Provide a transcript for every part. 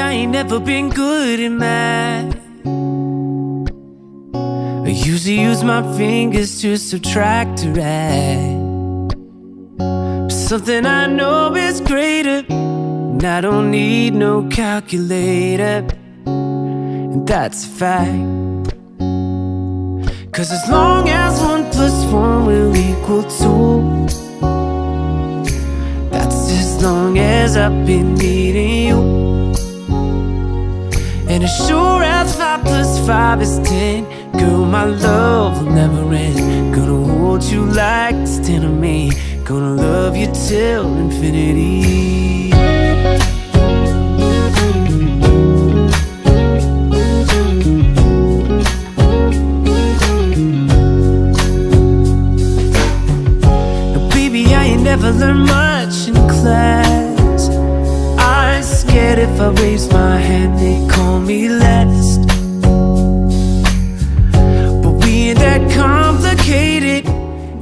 I ain't never been good at math. I usually use my fingers to subtract or add. But something I know is greater, and I don't need no calculator, and that's a fact. 'Cause as long as 1 + 1 will equal 2, that's as long as I've been needing you. And as sure as 5 + 5 is 10, girl, my love will never end. Gonna hold you like it's 10 of me, gonna love you till infinity. Never learned much in class. I'm scared if I raise my hand they call me last. But we ain't that complicated.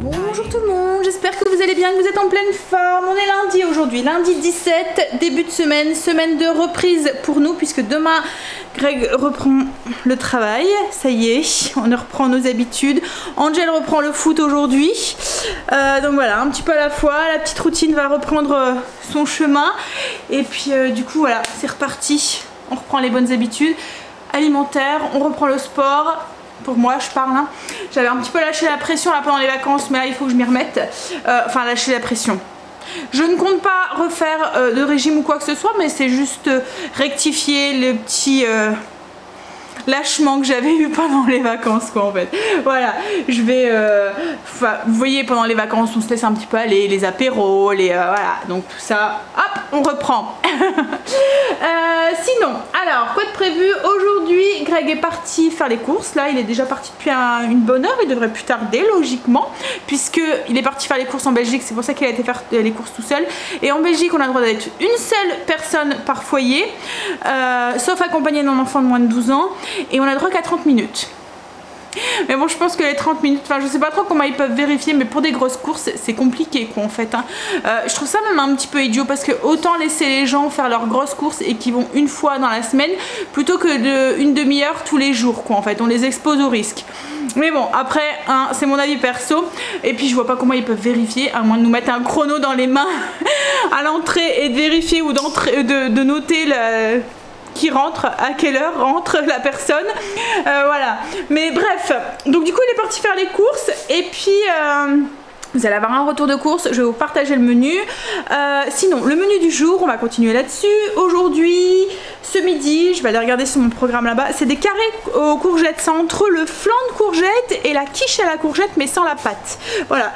Bonjour tout le monde, j'espère que vous allez bien, que vous êtes en pleine forme. On est lundi aujourd'hui, lundi 17, début de semaine, semaine de reprise pour nous puisque demain Greg reprend le travail, ça y est, on reprend nos habitudes. Angel reprend le foot aujourd'hui, donc voilà, un petit peu à la fois, la petite routine va reprendre son chemin. Et puis du coup voilà, c'est reparti, on reprend les bonnes habitudes alimentaires, on reprend le sport. Pour moi je parle, hein. J'avais un petit peu lâché la pression là pendant les vacances, mais là il faut que je m'y remette, enfin lâcher la pression. Je ne compte pas refaire de régime ou quoi que ce soit, mais c'est juste rectifier le petit lâchement que j'avais eu pendant les vacances quoi en fait. Voilà, je vais vous voyez, pendant les vacances on se laisse un petit peu aller, les apéros, les voilà, donc tout ça, hop, on reprend. Sinon, alors quoi de prévu aujourd'hui? Greg est parti faire les courses, là il est déjà parti depuis une bonne heure, il devrait plus tarder logiquement, puisque il est parti faire les courses en Belgique, c'est pour ça qu'il a été faire les courses tout seul. Et en Belgique on a le droit d'être une seule personne par foyer, sauf accompagné d'un enfant de moins de 12 ans. Et on a droit qu'à 30 minutes. Mais bon, je pense que les 30 minutes, enfin je sais pas trop comment ils peuvent vérifier, mais pour des grosses courses c'est compliqué quoi en fait, hein. Je trouve ça même un petit peu idiot parce que autant laisser les gens faire leurs grosses courses et qui vont une fois dans la semaine plutôt que une demi-heure tous les jours quoi en fait, on les expose au risque. Mais bon, après hein, c'est mon avis perso, et puis je vois pas comment ils peuvent vérifier à moins de nous mettre un chrono dans les mains à l'entrée et de vérifier ou de noter qui rentre, à quelle heure rentre la personne, voilà. Mais bref, donc du coup il est parti faire les courses et puis vous allez avoir un retour de course, je vais vous partager le menu. Sinon, le menu du jour, on va continuer là-dessus. Aujourd'hui, ce midi, je vais aller regarder sur mon programme là-bas, c'est des carrés aux courgettes. C'est entre le flan de courgettes et la quiche à la courgette, mais sans la pâte. Voilà,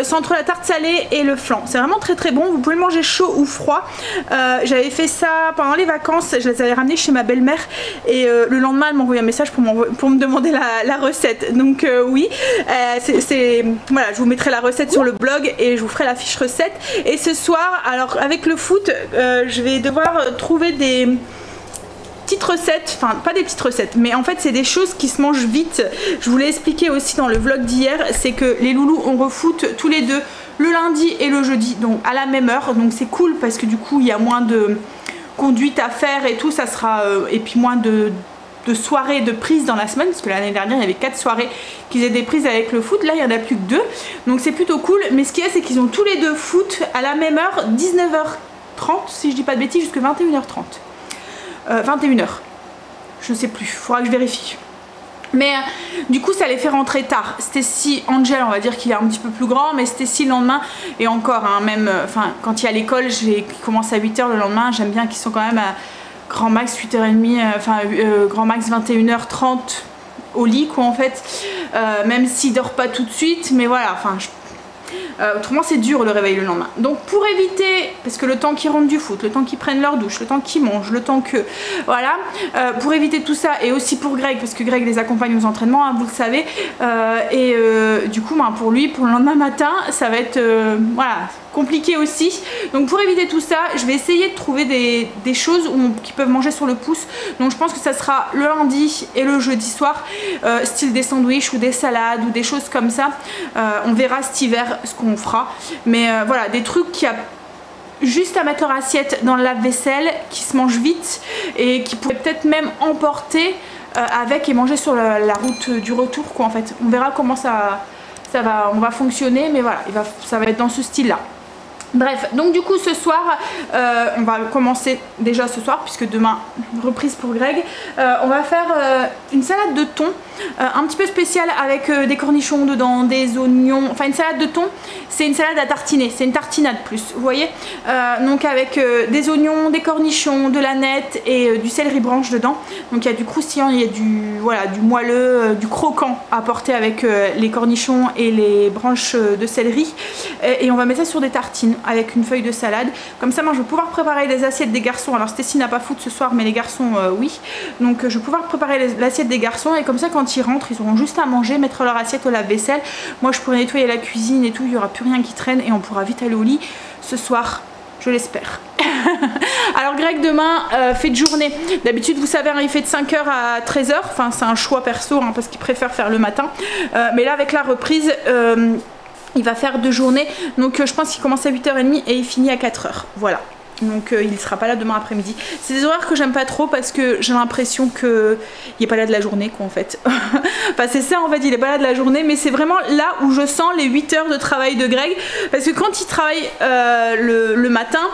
c'est entre la tarte salée et le flan. C'est vraiment très très bon, vous pouvez le manger chaud ou froid. J'avais fait ça pendant les vacances, je les avais ramenés chez ma belle-mère. Et le lendemain, elle m'a envoyé un message pour me demander la recette. Donc oui, voilà, je vous mettrai la recette sur le blog et je vous ferai la fiche recette. Et ce soir, alors avec le foot, je vais devoir trouver des petites recettes, enfin pas des petites recettes, mais en fait c'est des choses qui se mangent vite. Je vous l'ai expliqué aussi dans le vlog d'hier, c'est que les loulous on refoot tous les deux le lundi et le jeudi, donc à la même heure, donc c'est cool parce que du coup il y a moins de conduite à faire et tout, ça sera et puis moins de soirées de prise dans la semaine, parce que l'année dernière il y avait 4 soirées qui faisaient des prises avec le foot, là il y en a plus que 2, donc c'est plutôt cool. Mais ce qu'il y a, c'est qu'ils ont tous les deux foot à la même heure, 19h30 si je dis pas de bêtises, jusqu'à 21h30, 21h, je sais plus, faudra que je vérifie. Mais du coup ça les fait rentrer tard. Stacy, Angel on va dire qu'il est un petit peu plus grand, mais Stacy le lendemain, et encore hein, même enfin quand il y a l'école, qui commence à 8h le lendemain, j'aime bien qu'ils sont quand même à grand max 8h30, enfin grand max 21h30 au lit quoi en fait, même s'il dort pas tout de suite, mais voilà, enfin autrement c'est dur le réveil le lendemain. Donc pour éviter, parce que le temps qu'ils rentrent du foot, le temps qu'ils prennent leur douche, le temps qu'ils mangent, le temps que voilà, pour éviter tout ça, et aussi pour Greg, parce que Greg les accompagne aux entraînements hein, vous le savez, du coup ben, pour lui, pour le lendemain matin ça va être voilà, compliqué aussi. Donc pour éviter tout ça, je vais essayer de trouver des choses qu'ils peuvent manger sur le pouce. Donc je pense que ça sera le lundi et le jeudi soir, style des sandwichs ou des salades ou des choses comme ça. On verra cet hiver ce qu'on fera, mais voilà, des trucs qui juste à mettre leur assiette dans le lave-vaisselle, qui se mange vite et qui pourrait peut-être même emporter avec et manger sur la route du retour quoi en fait. On verra comment on va fonctionner, mais voilà, ça va être dans ce style là. Bref, donc du coup ce soir, on va commencer déjà ce soir puisque demain, reprise pour Greg, on va faire une salade de thon, un petit peu spéciale avec des cornichons dedans, des oignons, enfin une salade de thon, c'est une salade à tartiner, c'est une tartinade plus, vous voyez, donc avec des oignons, des cornichons, de la nette et du céleri branche dedans, donc il y a du croustillant, il y a du moelleux, du croquant à apporter avec les cornichons et les branches de céleri, et on va mettre ça sur des tartines avec une feuille de salade. Comme ça moi je vais pouvoir préparer les assiettes des garçons. Alors Stécie n'a pas foot ce soir mais les garçons oui. Donc je vais pouvoir préparer l'assiette des garçons et comme ça quand ils rentrent ils auront juste à manger, mettre leur assiette au lave-vaisselle. Moi je pourrai nettoyer la cuisine et tout, il n'y aura plus rien qui traîne et on pourra vite aller au lit ce soir. Je l'espère. Alors Greg demain fait de journée. D'habitude vous savez hein, il fait de 5h à 13h. Enfin c'est un choix perso hein, parce qu'il préfère faire le matin. Mais là avec la reprise il va faire 2 journées, donc je pense qu'il commence à 8h30 et il finit à 4h, voilà. Donc il ne sera pas là demain après-midi. C'est des horaires que j'aime pas trop parce que j'ai l'impression qu'il n'est pas là de la journée quoi en fait. Enfin c'est ça en fait, il est pas là de la journée, mais c'est vraiment là où je sens les 8 heures de travail de Greg. Parce que quand il travaille le matin,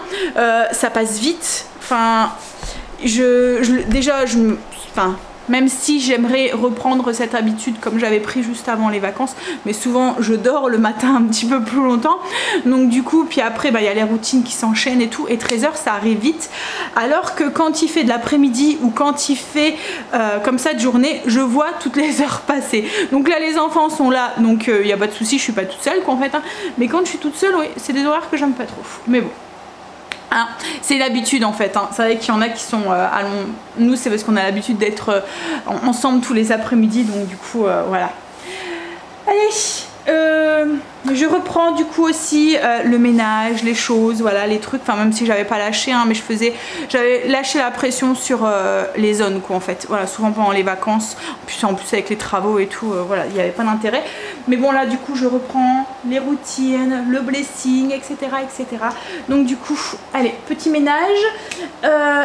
ça passe vite. Enfin, même si j'aimerais reprendre cette habitude comme j'avais pris juste avant les vacances, mais souvent je dors le matin un petit peu plus longtemps, donc du coup puis après il y a les routines qui s'enchaînent et tout, et 13h ça arrive vite, alors que quand il fait de l'après-midi ou quand il fait comme ça de journée, je vois toutes les heures passer. Donc là les enfants sont là, donc il n'y a pas de souci, je suis pas toute seule quoi en fait hein. Mais quand je suis toute seule, oui, c'est des horaires que j'aime pas trop, mais bon. Hein, c'est l'habitude en fait, hein. C'est vrai qu'il y en a qui sont nous c'est parce qu'on a l'habitude d'être ensemble tous les après-midi, donc du coup voilà. Allez, je reprends du coup aussi le ménage, les choses, voilà, les trucs, enfin même si j'avais pas lâché hein, mais j'avais lâché la pression sur les zones quoi en fait, voilà, souvent pendant les vacances, en plus avec les travaux et tout, voilà, il n'y avait pas d'intérêt. Mais bon là du coup je reprends les routines, le blessing, etc. etc. Donc du coup, allez, petit ménage,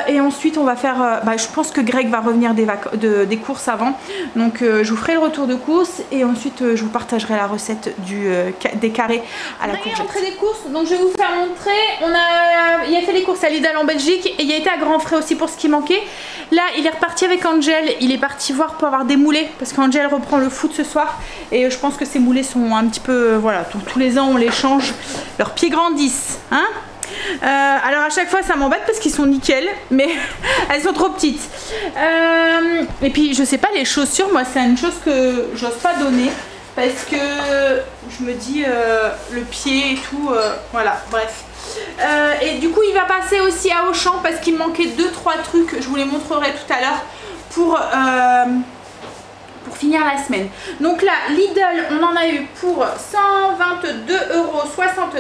et ensuite on va faire, je pense que Greg va revenir des courses avant, donc je vous ferai le retour de course et ensuite je vous partagerai la recette des carrés à la courgette. Rentrée des courses, donc je vais vous faire montrer. Il a fait les courses à Lidl en Belgique et il a été à Grand Frais aussi pour ce qui manquait. Là il est reparti avec Angel, il est parti voir pour avoir des moulets parce qu'Angel reprend le foot ce soir et je pense que ces moulets sont un petit peu, voilà, tous les ans on les change, leurs pieds grandissent hein. Alors à chaque fois ça m'embête parce qu'ils sont nickel, mais elles sont trop petites. Et puis je sais pas, les chaussures, moi c'est une chose que j'ose pas donner parce que je me dis le pied et tout, voilà, bref. Et du coup il va passer aussi à Auchan parce qu'il me manquait 2-3 trucs, je vous les montrerai tout à l'heure pour finir la semaine. Donc là Lidl on en a eu pour 122,69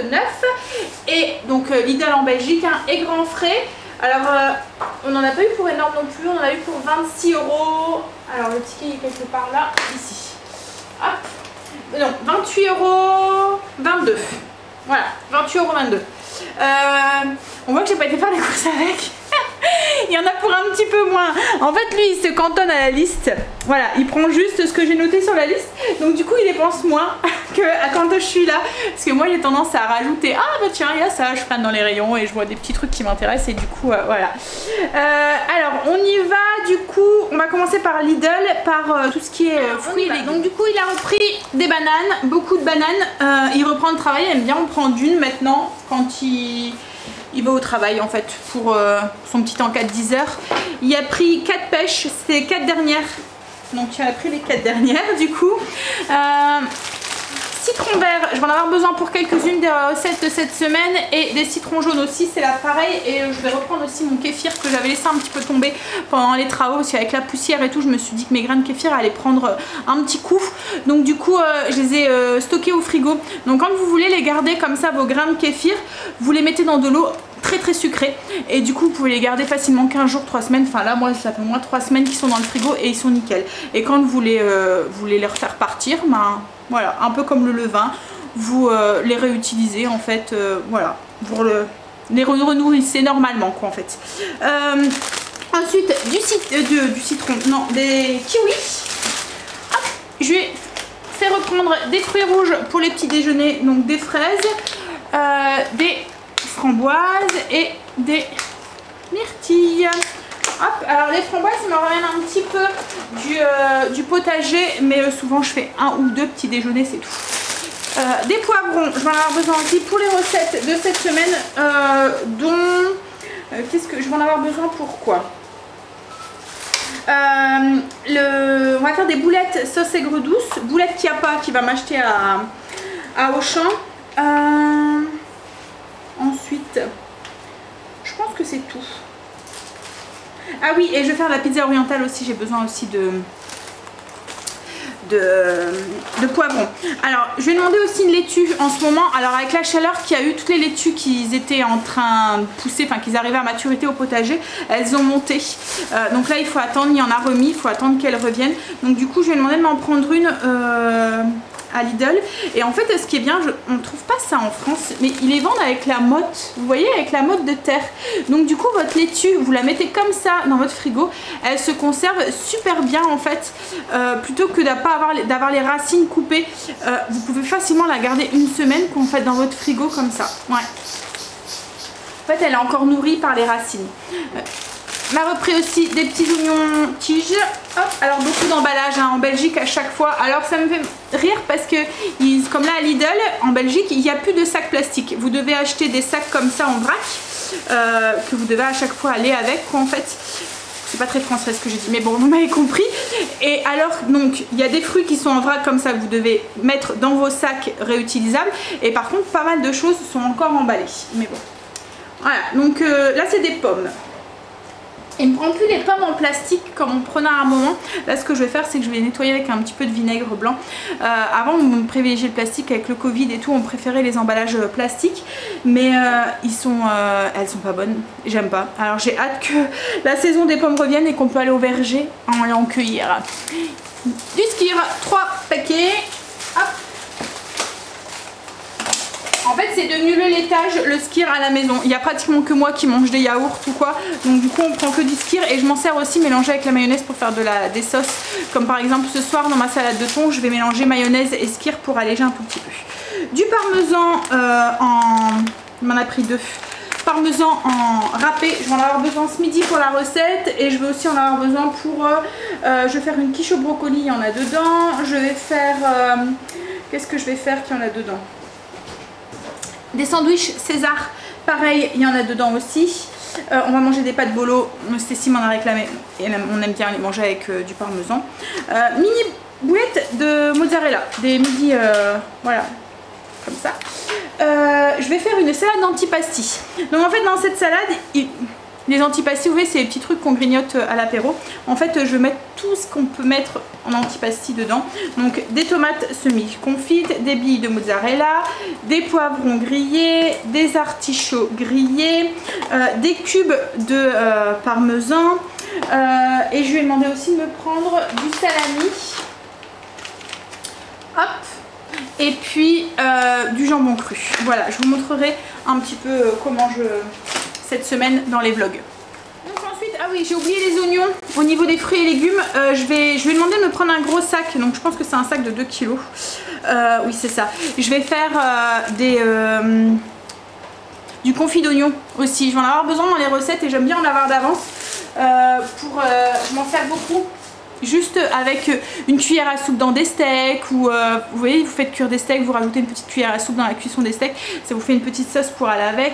€ et donc Lidl en Belgique hein, et Grand Frais. Alors on n'en a pas eu pour énorme non plus, on en a eu pour 26 €. Alors le ticket est quelque part là, ici. Hop. Non, 28,22 €. Voilà, 28,22 €. On voit que j'ai pas été faire les courses avec. Il y en a pour un petit peu moins. En fait lui il se cantonne à la liste. Voilà, il prend juste ce que j'ai noté sur la liste. Donc du coup il dépense moins que quand je suis là. Parce que moi j'ai tendance à rajouter, ah bah tiens il y a ça, je freine dans les rayons et je vois des petits trucs qui m'intéressent et du coup voilà. Alors on y va du coup, on va commencer par Lidl, par tout ce qui est fruits. Donc du coup il a repris des bananes, beaucoup de bananes. Il reprend le travail, il aime bien en prendre une maintenant quand il va au travail en fait pour son petit encas de 10 heures. Il a pris 4 pêches, c'est les 4 dernières. Donc il a pris les 4 dernières du coup. Citron vert, je vais en avoir besoin pour quelques-unes des recettes de cette semaine et des citrons jaunes aussi, c'est là pareil. Et je vais reprendre aussi mon kéfir que j'avais laissé un petit peu tomber pendant les travaux parce qu'avec la poussière et tout, je me suis dit que mes grains de kéfir allaient prendre un petit coup. Donc du coup, je les ai stockés au frigo. Donc quand vous voulez les garder comme ça, vos grains de kéfir, vous les mettez dans de l'eau très sucrés et du coup vous pouvez les garder facilement 15 jours, 3 semaines. Enfin là moi ça fait au moins 3 semaines qu'ils sont dans le frigo et ils sont nickel. Et quand vous voulez les refaire partir, ben voilà, un peu comme le levain, vous les réutilisez en fait, voilà, pour les renourrissez normalement quoi en fait. Ensuite du citron, non, des kiwis. Hop, je vais faire reprendre des fruits rouges pour les petits déjeuners, donc des fraises, des framboises et des myrtilles. Hop, alors les framboises ça me ramène un petit peu du potager, mais souvent je fais un ou deux petits déjeuners, c'est tout. Des poivrons, je vais en avoir besoin aussi pour les recettes de cette semaine, dont qu'est-ce que je vais en avoir besoin pour quoi? On va faire des boulettes sauce aigre douce, boulettes Chiappa qui va m'acheter à Auchan. Ensuite, je pense que c'est tout. Ah oui, et je vais faire la pizza orientale aussi, j'ai besoin aussi de poivrons. Alors je vais demander aussi une laitue en ce moment. Alors avec la chaleur qu'il y a eu, toutes les laitues qui étaient en train de pousser, enfin qu'ils arrivaient à maturité au potager, elles ont monté. Donc là il faut attendre, il y en a remis, il faut attendre qu'elles reviennent. Donc du coup je vais demander de m'en prendre une à Lidl. Et en fait ce qui est bien, on ne trouve pas ça en France, mais ils les vendent avec la motte, vous voyez, avec la motte de terre. Donc du coup votre laitue, vous la mettez comme ça dans votre frigo, elle se conserve super bien en fait, plutôt que d'avoir les racines coupées. Vous pouvez facilement la garder une semaine qu'on fait dans votre frigo comme ça. Ouais. En fait elle est encore nourrie par les racines. On a repris aussi des petits oignons tiges. Hop, alors beaucoup d'emballage hein, en Belgique à chaque fois. Alors ça me fait rire parce que comme là à Lidl en Belgique il n'y a plus de sacs plastiques. Vous devez acheter des sacs comme ça en vrac que vous devez à chaque fois aller avec quoi en fait. C'est pas très français ce que j'ai dit mais bon vous m'avez compris. Et alors donc il y a des fruits qui sont en vrac comme ça que vous devez mettre dans vos sacs réutilisables. Et par contre pas mal de choses sont encore emballées. Mais bon. Voilà donc là c'est des pommes. Il ne me prend plus les pommes en plastique comme on prenait à un moment. Là ce que je vais faire c'est que je vais les nettoyer avec un petit peu de vinaigre blanc. Avant on privilégiait le plastique avec le Covid et tout, on préférait les emballages plastiques. Mais elles sont pas bonnes, j'aime pas. Alors j'ai hâte que la saison des pommes revienne et qu'on peut aller au verger en cueillir. Du Skyr, 3 paquets. Hop. En fait c'est devenu le laitage, le Skyr à la maison. Il n'y a pratiquement que moi qui mange des yaourts ou quoi. Donc du coup on prend que du Skyr et je m'en sers aussi mélangé avec la mayonnaise pour faire des sauces. Comme par exemple ce soir dans ma salade de thon, je vais mélanger mayonnaise et Skyr pour alléger un tout petit peu. Du parmesan il m'en a pris 2. Parmesan en râpé, je vais en avoir besoin ce midi pour la recette. Et je vais aussi en avoir besoin pour... je vais faire une quiche au brocoli, il y en a dedans. Je vais faire... qu'est-ce que je vais faire qu'il y en a dedans? Des sandwichs César, pareil, il y en a dedans aussi. On va manger des pâtes bolo, Stécie m'en a réclamé et on aime bien les manger avec du parmesan. Mini boulettes de mozzarella, des midi, voilà, comme ça. Je vais faire une salade d'antipasti. Donc en fait dans cette salade, les antipasti, vous voyez, c'est les petits trucs qu'on grignote à l'apéro. En fait, je vais mettre tout ce qu'on peut mettre en antipasti dedans. Donc, des tomates semi-confites, des billes de mozzarella, des poivrons grillés, des artichauts grillés, des cubes de parmesan. Et je vais demander aussi de me prendre du salami. Hop. Et puis, du jambon cru. Voilà, je vous montrerai un petit peu comment cette semaine dans les vlogs. Donc ensuite, ah oui j'ai oublié les oignons. Au niveau des fruits et légumes, je vais demander de me prendre un gros sac. Donc je pense que c'est un sac de 2 kg. Oui c'est ça. Je vais faire du confit d'oignons aussi. Je vais en avoir besoin dans les recettes et j'aime bien en avoir d'avance. Je m'en sers beaucoup. Juste avec une cuillère à soupe dans des steaks ou vous voyez, vous faites cuire des steaks, vous rajoutez une petite cuillère à soupe dans la cuisson des steaks, ça vous fait une petite sauce pour aller avec.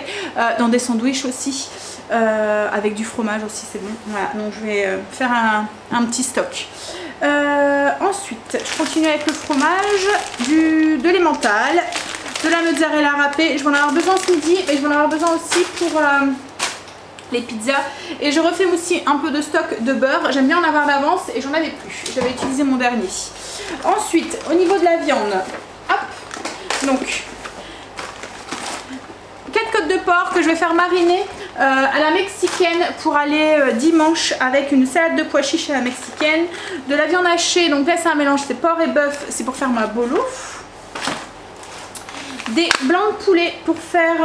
Dans des sandwichs aussi, avec du fromage aussi, c'est bon. Voilà, donc je vais faire un petit stock. Ensuite, je continue avec le fromage, de l'emmental, de la mozzarella râpée. Je vais en avoir besoin ce midi et je vais en avoir besoin aussi pour... les pizzas et je refais aussi un peu de stock de beurre, j'aime bien en avoir d'avance et j'en avais plus, j'avais utilisé mon dernier. Ensuite au niveau de la viande, hop, donc 4 côtes de porc que je vais faire mariner à la mexicaine pour aller dimanche avec une salade de pois chiches à la mexicaine, de la viande hachée, donc là c'est un mélange, c'est porc et bœuf, c'est pour faire ma bolo. des blancs de poulet pour faire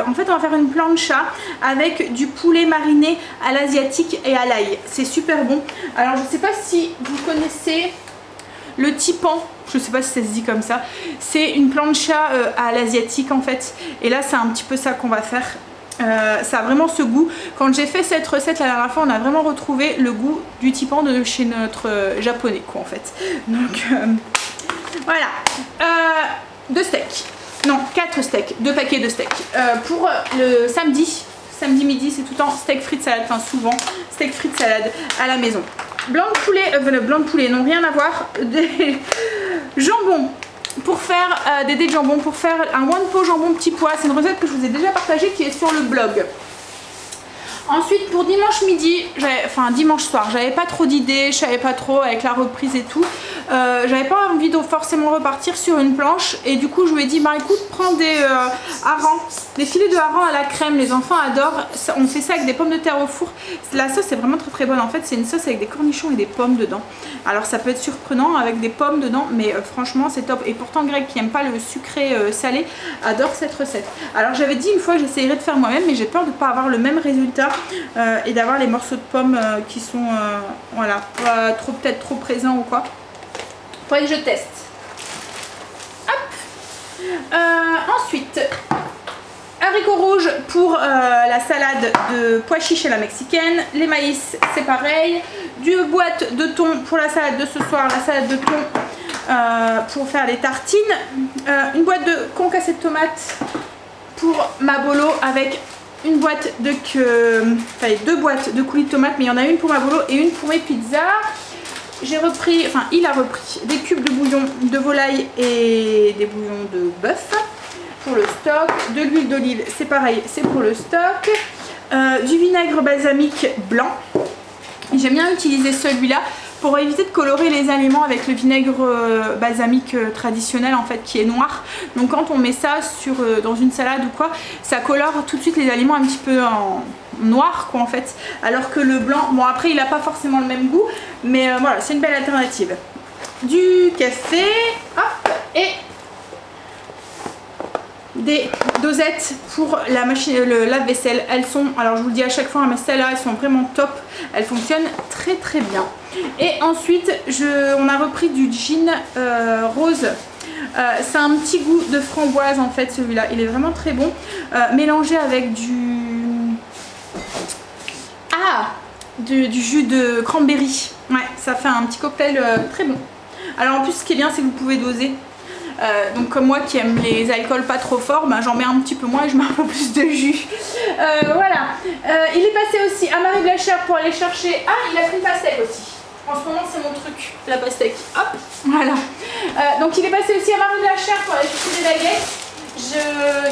en fait on va faire une plancha avec du poulet mariné à l'asiatique et à l'ail. C'est super bon. Alors je sais pas si vous connaissez le tipan, je sais pas si ça se dit comme ça. C'est une plancha à l'asiatique en fait. Et là c'est un petit peu ça qu'on va faire. Ça a vraiment ce goût. Quand j'ai fait cette recette la dernière fois, on a vraiment retrouvé le goût du tipan de chez notre japonais quoi en fait. Donc voilà. 2 steaks. Non, 4 steaks. 2 paquets de steaks. Pour le samedi midi, c'est tout le temps steak frites salade. Enfin souvent steak frites salade à la maison. Blanc de poulet, blanc de poulet, non rien à voir. Des jambons. Pour faire des dés de jambon, pour faire un one pot jambon petit pois. C'est une recette que je vous ai déjà partagée qui est sur le blog. Ensuite pour dimanche midi, enfin dimanche soir, j'avais pas trop d'idées, je savais pas trop avec la reprise et tout. J'avais pas envie de forcément repartir sur une planche et du coup je lui ai dit bah écoute prends des harengs, des filets de harengs à la crème, les enfants adorent. On fait ça avec des pommes de terre au four. La sauce est vraiment très bonne en fait, c'est une sauce avec des cornichons et des pommes dedans. Alors ça peut être surprenant avec des pommes dedans mais franchement c'est top. Et pourtant Greg qui aime pas le sucré salé adore cette recette. Alors j'avais dit une fois que j'essayerais de faire moi-même mais j'ai peur de pas avoir le même résultat et d'avoir les morceaux de pommes qui sont voilà, peut-être trop présents ou quoi. Faudrait que je teste. Hop. Ensuite, haricots rouges pour la salade de pois chiches à la mexicaine. Les maïs, c'est pareil. Du boîte de thon pour la salade de ce soir, la salade de thon pour faire les tartines. Une boîte de concassé de tomates pour ma bolo avec une boîte de enfin 2 boîtes de coulis de tomates, mais il y en a une pour ma bolo et une pour mes pizzas. J'ai repris, enfin il a repris des cubes de bouillon de volaille et des bouillons de bœuf pour le stock. De l'huile d'olive, c'est pareil, c'est pour le stock. Du vinaigre balsamique blanc. J'aime bien utiliser celui-là pour éviter de colorer les aliments avec le vinaigre balsamique traditionnel en fait qui est noir. Donc quand on met ça dans une salade ou quoi, ça colore tout de suite les aliments un petit peu en noir quoi en fait. Alors que le blanc, bon après il n'a pas forcément le même goût, mais voilà c'est une belle alternative. Du café, hop, et des dosettes pour la machine, le lave-vaisselle. Elles sont, alors je vous le dis à chaque fois, mais celles-là elles sont vraiment top. Elles fonctionnent très bien. Et ensuite on a repris du gin rose. C'est un petit goût de framboise en fait celui-là. Il est vraiment très bon. Mélangé avec du jus de cranberry. Ouais, ça fait un petit cocktail très bon. Alors en plus ce qui est bien c'est que vous pouvez doser. Donc comme moi qui aime les alcools pas trop forts, bah, j'en mets un petit peu moins et je mets un peu plus de jus. Voilà. Il est passé aussi à Marie Blachère pour aller chercher... Ah, il a pris une pastèque aussi. En ce moment c'est mon truc, la pastèque. Hop, voilà. Donc il est passé aussi à Marie Blachère pour aller chercher des baguettes.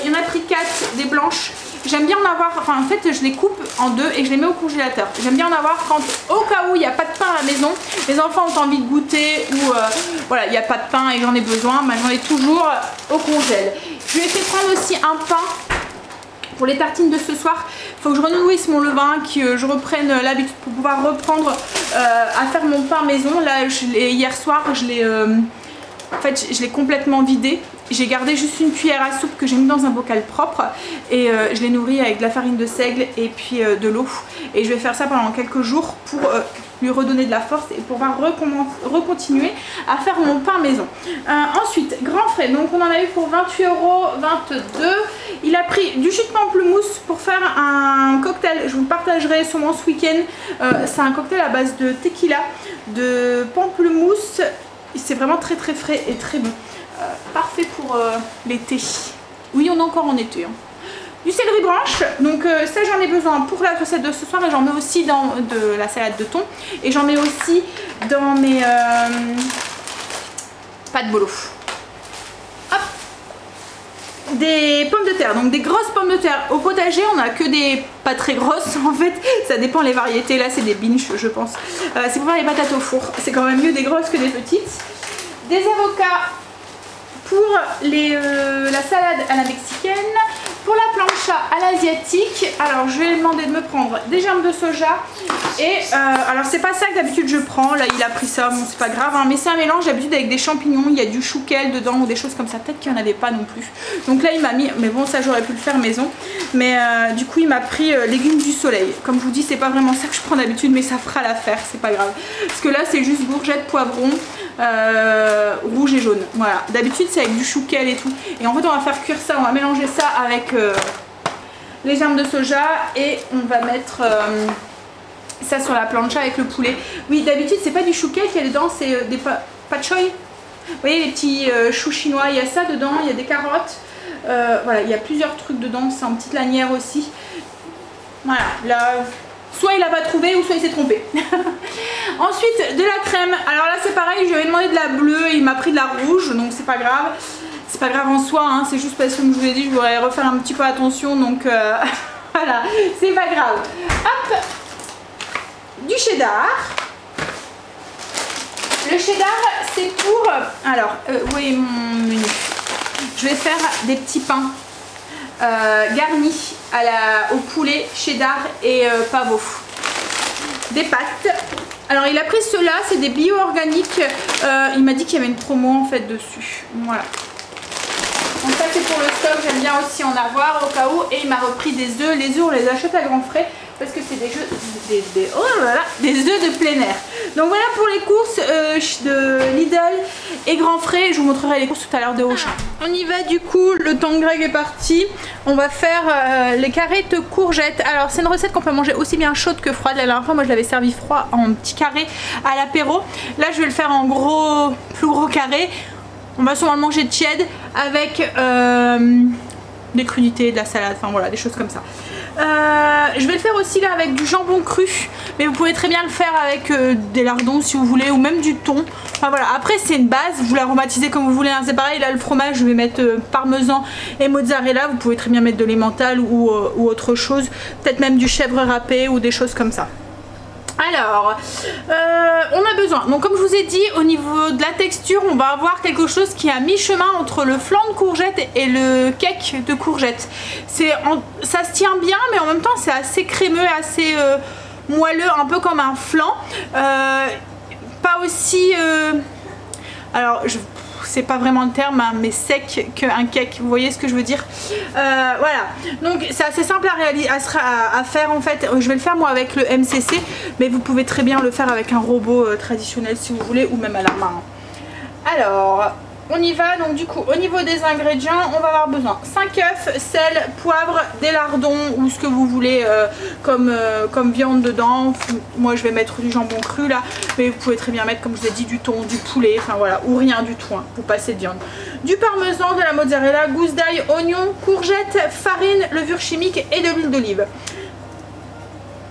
Il y en a pris 4, des blanches. J'aime bien en avoir, enfin en fait je les coupe en 2 et je les mets au congélateur. J'aime bien en avoir quand au cas où il n'y a pas de pain à la maison, les enfants ont envie de goûter ou voilà il n'y a pas de pain et j'en ai besoin, bah, j'en ai toujours au congèle. Je lui ai fait prendre aussi un pain pour les tartines de ce soir. Il faut que je renouisse mon levain, que je reprenne l'habitude pour pouvoir reprendre à faire mon pain maison. Là hier soir je l'ai complètement vidé. J'ai gardé juste une cuillère à soupe que j'ai mis dans un bocal propre et je l'ai nourri avec de la farine de seigle et puis de l'eau. Et je vais faire ça pendant quelques jours pour lui redonner de la force et pouvoir recontinuer à faire mon pain maison. Ensuite, grand frais, donc on en a eu pour 28,22 €. Il a pris du jus de pamplemousse pour faire un cocktail, je vous le partagerai sûrement ce week-end. C'est un cocktail à base de tequila, de pamplemousse. C'est vraiment très frais et très bon. Parfait pour l'été. Oui, on est encore en été. Hein. Du céleri branche, donc ça j'en ai besoin pour la recette de ce soir et j'en mets aussi dans de la salade de thon et j'en mets aussi dans mes pâtes bolo. Hop. Des pommes de terre, donc des grosses pommes de terre. Au potager on a que des pas très grosses en fait, ça dépend les variétés. Là c'est des binges je pense. C'est pour faire les patates au four, c'est quand même mieux des grosses que des petites. Des avocats pour la salade à la mexicaine, pour la plancha à l'asiatique, alors je vais lui demander de me prendre des germes de soja et alors c'est pas ça que d'habitude je prends, là il a pris ça, bon c'est pas grave hein, mais c'est un mélange d'habitude avec des champignons, il y a du chouquel dedans ou des choses comme ça, peut-être qu'il n'y en avait pas non plus. Donc là il m'a mis, mais bon ça j'aurais pu le faire maison, mais du coup il m'a pris légumes du soleil. Comme je vous dis c'est pas vraiment ça que je prends d'habitude mais ça fera l'affaire, c'est pas grave. Parce que là c'est juste courgettes, poivrons, rouge et jaune, voilà. D'habitude c'est avec du chouquel et tout, et en fait on va faire cuire ça, on va mélanger ça avec les germes de soja et on va mettre ça sur la plancha avec le poulet. Oui d'habitude c'est pas du chouquel qu'il y a dedans, c'est des pas choy. Vous voyez les petits choux chinois, il y a ça dedans, il y a des carottes, voilà il y a plusieurs trucs dedans, c'est en petite lanière aussi. Voilà, là soit il a pas trouvé ou soit il s'est trompé. Ensuite de la crème, alors là c'est pareil, je lui avais demandé de la bleue, il m'a pris de la rouge donc c'est pas grave. C'est pas grave en soi, hein, c'est juste parce que comme je vous ai dit je voudrais refaire un petit peu attention donc voilà, c'est pas grave. Hop, du cheddar. Le cheddar c'est pour, alors vous voyez mon menu, je vais faire des petits pains garnis au poulet, cheddar et pavot. Des pâtes. Alors il a pris ceux-là, c'est des bio-organiques, il m'a dit qu'il y avait une promo en fait dessus, voilà. Donc ça c'est pour le stock, j'aime bien aussi en avoir au cas où. Et il m'a repris des œufs, les œufs on les achète à grands frais parce que c'est des œufs de plein air. Donc voilà pour les courses de Lidl et Grand Frais, je vous montrerai les courses tout à l'heure de Auchan. On y va du coup, le temps que Greg est parti, on va faire les carrés de courgettes. Alors c'est une recette qu'on peut manger aussi bien chaude que froide. La dernière fois moi je l'avais servi froid en petits carrés à l'apéro. Là je vais le faire en gros, plus gros carré. On va sûrement le manger de tiède avec des crudités, de la salade, enfin voilà, des choses comme ça. Je vais le faire aussi là avec du jambon cru, mais vous pouvez très bien le faire avec des lardons si vous voulez, ou même du thon. Enfin voilà, après c'est une base, vous l'aromatisez comme vous voulez, hein. C'est pareil, là le fromage je vais mettre parmesan et mozzarella, vous pouvez très bien mettre de l'emmental ou autre chose, peut-être même du chèvre râpé ou des choses comme ça. Alors, on a besoin, donc comme je vous ai dit, au niveau de la texture, on va avoir quelque chose qui est à mi-chemin entre le flan de courgette et le cake de courgette. Ça se tient bien, mais en même temps c'est assez crémeux, assez moelleux, un peu comme un flan. Pas aussi... alors, c'est pas vraiment le terme, hein, mais sec qu'un cake, vous voyez ce que je veux dire. Voilà, donc c'est assez simple à faire en fait. Je vais le faire moi avec le MCC, mais vous pouvez très bien le faire avec un robot traditionnel si vous voulez, ou même à la main. Alors, on y va. Donc du coup, au niveau des ingrédients, on va avoir besoin 5 œufs, sel, poivre, des lardons ou ce que vous voulez comme viande dedans. Moi je vais mettre du jambon cru là, mais vous pouvez très bien mettre, comme je vous ai dit, du thon, du poulet, enfin voilà, ou rien du tout, hein, pour passer de viande. Du parmesan, de la mozzarella, gousse d'ail, oignons, courgettes, farine, levure chimique et de l'huile d'olive.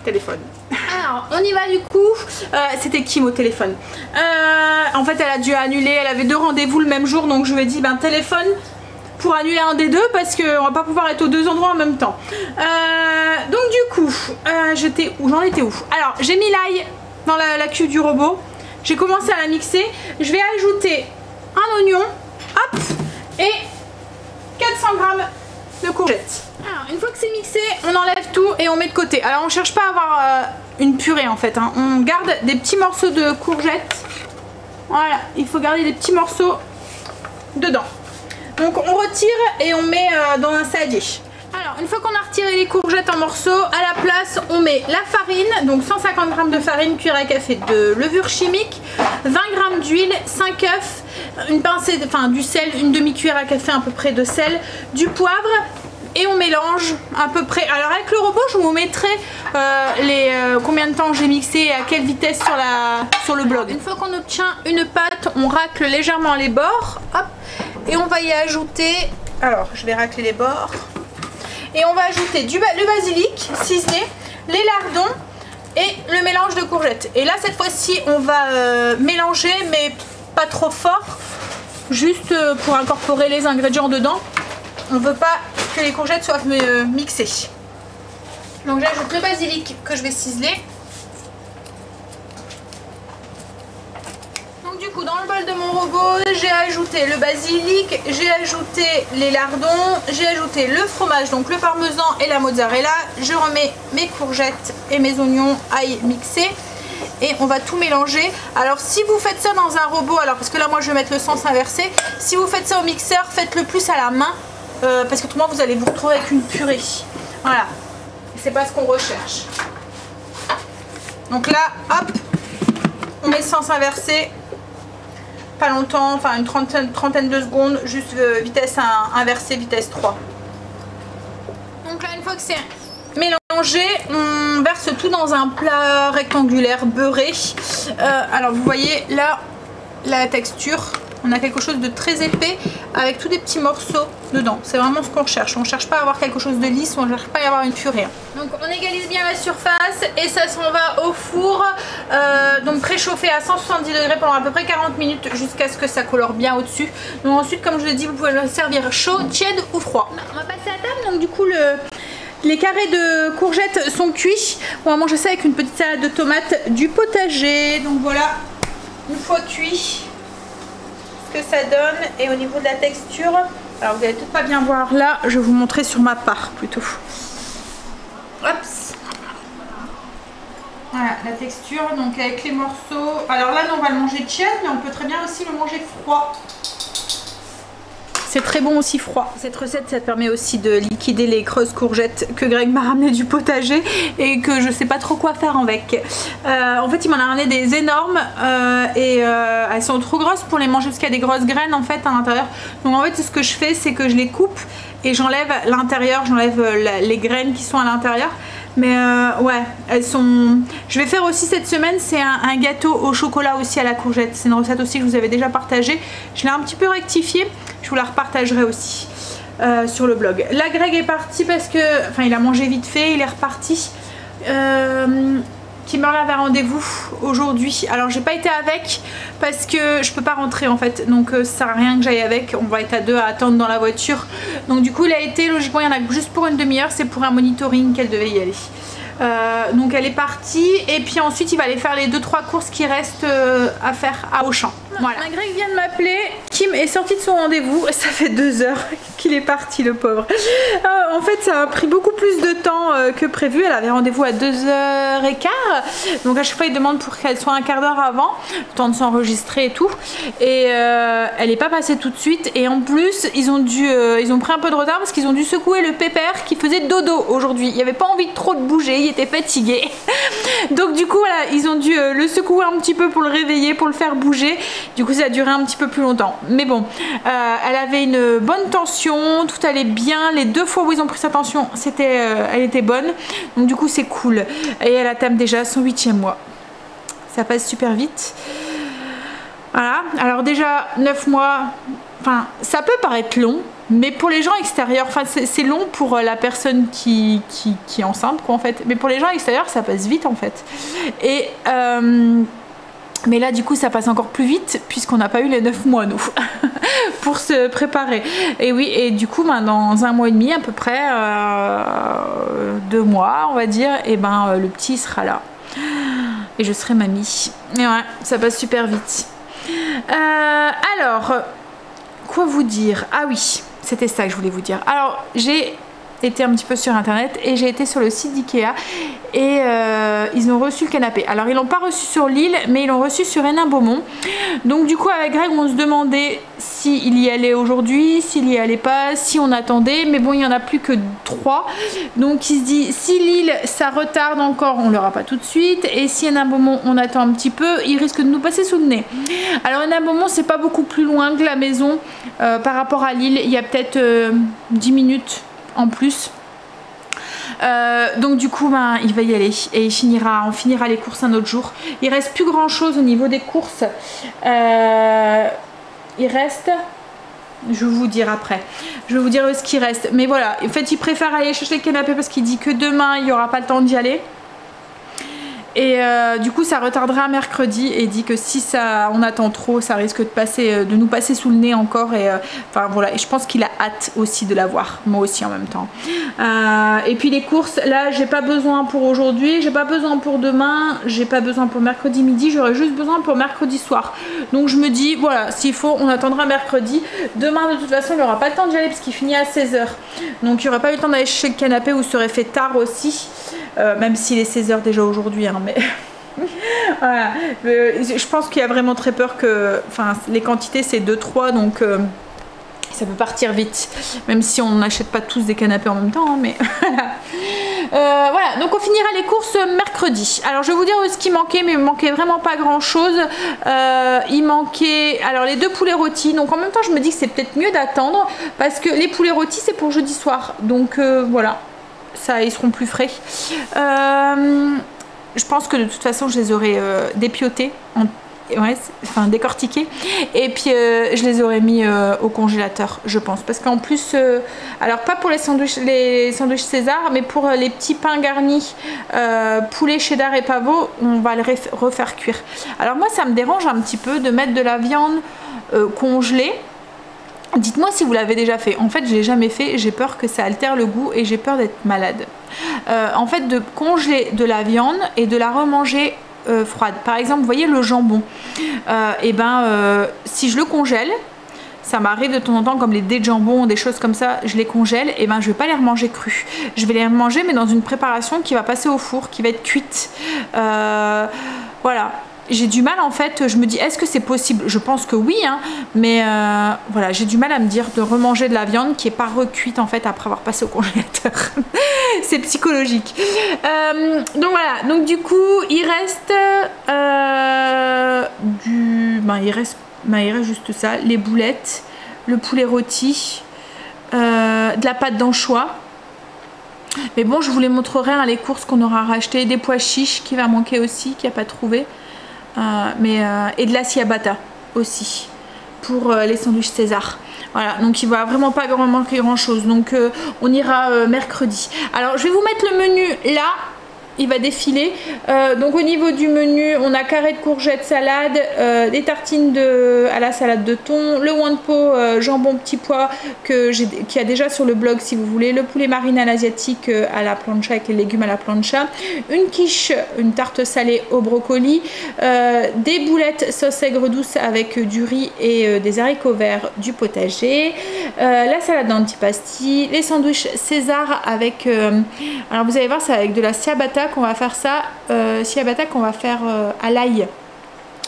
Téléphone. Alors on y va du coup. C'était Kim au téléphone. En fait elle a dû annuler, elle avait 2 rendez-vous le même jour, donc je lui ai dit ben téléphone pour annuler un des 2 parce qu'on va pas pouvoir être aux 2 endroits en même temps. Donc du coup j'en étais où? Alors j'ai mis l'ail dans la cuve du robot, j'ai commencé à la mixer, je vais ajouter un oignon, hop, et 400 g de courgettes. Alors, une fois que c'est mixé, on enlève tout et on met de côté. Alors on cherche pas à avoir une purée en fait, hein. On garde des petits morceaux de courgettes. Voilà, il faut garder des petits morceaux dedans. Donc on retire et on met dans un saladier. Alors une fois qu'on a retiré les courgettes en morceaux, à la place on met la farine, donc 150 g de farine, cuillère à café de levure chimique, 20 g d'huile, 5 œufs, une pincée, enfin du sel, une demi-cuillère à café à peu près de sel, du poivre. Et on mélange à peu près. Alors avec le robot je vous mettrai combien de temps j'ai mixé et à quelle vitesse sur le blog. Une fois qu'on obtient une pâte, on racle légèrement les bords, hop, et on va y ajouter, alors je vais racler les bords, et on va ajouter le basilic ciselé, les lardons et le mélange de courgettes. Et là cette fois-ci on va mélanger, mais pas trop fort, juste pour incorporer les ingrédients dedans. On veut pas que les courgettes soient mixées. Donc j'ajoute le basilic que je vais ciseler. Donc du coup dans le le bol de mon robot, j'ai ajouté le basilic, j'ai ajouté les lardons, j'ai ajouté le fromage, donc le parmesan et la mozzarella. Je remets mes courgettes et mes oignons ail mixés et on va tout mélanger. Alors si vous faites ça dans un robot, alors parce que là moi je vais mettre le sens inversé, si vous faites ça au mixeur, faites-le plus à la main parce que autrement vous allez vous retrouver avec une purée. Voilà, c'est pas ce qu'on recherche. Donc là, hop, on met le sens inversé, pas longtemps, enfin une trentaine de secondes, juste vitesse inversée, vitesse 3. Donc là, une fois que c'est mélangé, on verse tout dans un plat rectangulaire beurré. Alors vous voyez là, la texture, on a quelque chose de très épais avec tous des petits morceaux dedans. C'est vraiment ce qu'on recherche. On ne cherche pas à avoir quelque chose de lisse, on ne cherche pas à avoir une purée. Donc on égalise bien la surface et ça s'en va au four, donc préchauffé à 170 degrés pendant à peu près 40 minutes jusqu'à ce que ça colore bien au-dessus. Donc ensuite, comme je l'ai dit, vous pouvez le servir chaud, tiède ou froid. On va passer à table. Donc du coup les carrés de courgettes sont cuits. On va manger ça avec une petite salade de tomates du potager. Donc voilà, une fois cuit, ce que ça donne. Et au niveau de la texture, alors vous allez peut-être pas bien voir là, je vais vous montrer sur ma part plutôt. Hop. Voilà la texture, donc avec les morceaux. Alors là, on va le manger tiède, mais on peut très bien aussi le manger froid. C'est très bon aussi froid. Cette recette, ça permet aussi de liquider les creuses courgettes que Greg m'a ramené du potager et que je sais pas trop quoi faire avec. En fait, il m'en a ramené des énormes et elles sont trop grosses pour les manger parce qu'il y a des grosses graines en fait à l'intérieur. Donc en fait, ce que je fais, c'est que je les coupe et j'enlève l'intérieur, j'enlève les graines qui sont à l'intérieur. Mais ouais, elles sont... Je vais faire aussi cette semaine, c'est un gâteau au chocolat aussi à la courgette. C'est une recette aussi que je vous avais déjà partagée. Je l'ai un petit peu rectifiée. Je vous la repartagerai aussi sur le blog. Là, Greg est parti parce que... Enfin, il a mangé vite fait, il est reparti. Kimberly avait rendez-vous aujourd'hui. Alors, j'ai pas été avec parce que je peux pas rentrer en fait. Donc, ça sert à rien que j'aille avec. On va être à deux à attendre dans la voiture. Donc, du coup, il a été. Logiquement, il y en a juste pour une demi-heure. C'est pour un monitoring qu'elle devait y aller. Donc elle est partie et puis ensuite il va aller faire les 2-3 courses qui restent à faire à Auchan. Voilà. Greg vient de m'appeler, Kim est sorti de son rendez-vous, ça fait 2 heures qu'il est parti le pauvre. En fait ça a pris beaucoup plus de temps que prévu, elle avait rendez-vous à 2h15, donc à chaque fois il demande pour qu'elle soit un quart d'heure avant, le temps de s'enregistrer et tout, et elle n'est pas passée tout de suite et en plus ils ont pris un peu de retard parce qu'ils ont dû secouer le pépère qui faisait dodo aujourd'hui, il n'y avait pas envie de trop de bouger, il était fatigué. Donc du coup voilà, ils ont dû le secouer un petit peu pour le réveiller, pour le faire bouger. Du coup ça a duré un petit peu plus longtemps. Mais bon, elle avait une bonne tension, tout allait bien. Les 2 fois où ils ont pris sa tension, elle était bonne. Donc du coup c'est cool. Et elle atteint déjà son 8e mois. Ça passe super vite. Voilà, alors déjà 9 mois, enfin ça peut paraître long. Mais pour les gens extérieurs, enfin c'est long pour la personne qui est enceinte quoi en fait. Mais pour les gens extérieurs ça passe vite en fait. Et mais là du coup ça passe encore plus vite puisqu'on n'a pas eu les 9 mois nous pour se préparer. Et oui, et du coup ben, dans 1 mois et demi à peu près, 2 mois on va dire, et ben le petit sera là. Et je serai mamie. Et ouais, ça passe super vite. Alors, quoi vous dire? Ah oui, c'était ça que je voulais vous dire. Alors, j'ai été un petit peu sur internet et j'ai été sur le site d'Ikea et ils ont reçu le canapé. Alors, ils l'ont pas reçu sur Lille, mais ils l'ont reçu sur Hénin-Beaumont. Donc, du coup, avec Greg, on se demandait s'il y allait aujourd'hui, s'il y allait pas, si on attendait. Mais bon, il n'y en a plus que 3. Donc, il se dit, si Lille, ça retarde encore, on l'aura pas tout de suite. Et si Hénin-Beaumont, on attend un petit peu, il risque de nous passer sous le nez. Alors, Hénin-Beaumont, c'est pas beaucoup plus loin que la maison. Par rapport à Lille, il y a peut-être 10 minutes en plus. Donc du coup ben, il va y aller et on finira les courses un autre jour. Il reste plus grand chose au niveau des courses. Il reste, je vais vous dire après, je vais vous dire ce qui reste, mais voilà, en fait il préfère aller chercher le canapé parce qu'il dit que demain il n'y aura pas le temps d'y aller. Et du coup ça retardera mercredi et dit que si ça, on attend trop, ça risque de nous passer sous le nez encore. Et enfin voilà, et je pense qu'il a hâte aussi de l'avoir, moi aussi en même temps. Et puis les courses, là j'ai pas besoin pour aujourd'hui, j'ai pas besoin pour demain, j'ai pas besoin pour mercredi midi, j'aurais juste besoin pour mercredi soir. Donc je me dis voilà, s'il faut on attendra mercredi. Demain de toute façon il n'y aura pas le temps d'y aller parce qu'il finit à 16 h. Donc il n'y aura pas eu le temps d'aller chercher le canapé où ça aurait fait tard aussi. Même s'il est 16 h déjà aujourd'hui, hein, mais voilà. Je pense qu'il y a vraiment très peur que, enfin, les quantités c'est 2-3, donc ça peut partir vite, même si on n'achète pas tous des canapés en même temps, hein, mais voilà, donc on finira les courses mercredi. Alors je vais vous dire ce qui manquait, mais il manquait vraiment pas grand chose. Il manquait alors les 2 poulets rôtis, donc en même temps je me dis que c'est peut-être mieux d'attendre parce que les poulets rôtis c'est pour jeudi soir, donc voilà. Ça, ils seront plus frais. Je pense que de toute façon je les aurais dépiotés, enfin décortiqués, et puis je les aurais mis au congélateur, je pense, parce qu'en plus alors pas pour les sandwichs César, mais pour les petits pains garnis poulet cheddar et pavot, on va le refaire cuire. Alors moi ça me dérange un petit peu de mettre de la viande congelée. Dites-moi si vous l'avez déjà fait. En fait, je l'ai jamais fait. J'ai peur que ça altère le goût et j'ai peur d'être malade. En fait, de congeler de la viande et de la remanger froide. Par exemple, vous voyez le jambon. Si je le congèle, ça m'arrive de temps en temps comme les dés de jambon, des choses comme ça, je les congèle, et ben je vais pas les remanger crus. Je vais les remanger mais dans une préparation qui va passer au four, qui va être cuite. Voilà. J'ai du mal en fait, je me dis est-ce que c'est possible? Je pense que oui, hein, mais voilà, j'ai du mal à me dire de remanger de la viande qui est pas recuite en fait après avoir passé au congélateur. C'est psychologique. Donc voilà, donc du coup il reste il reste juste ça, les boulettes, le poulet rôti, de la pâte d'anchois. Mais bon, je vous les montrerai, hein, les courses qu'on aura rachetées, des pois chiches qui va manquer aussi, qui n'a pas trouvé. Et de la ciabatta aussi pour les sandwichs César. Voilà, donc il va vraiment pas manquer grand chose. Donc on ira mercredi. Alors je vais vous mettre le menu là. Il va défiler. Donc au niveau du menu, on a carré de courgettes, salade, des tartines à la salade de thon, le wanpo jambon petit pois qui a déjà sur le blog si vous voulez, le poulet marine à l'asiatique à la plancha avec les légumes à la plancha, une quiche, une tarte salée au brocoli, des boulettes sauce aigre douce avec du riz et des haricots verts, du potager, la salade d'antipasti, les sandwichs César avec alors vous allez voir, c'est avec de la ciabatta qu'on va faire ça, ciabatta qu'on va faire à l'ail.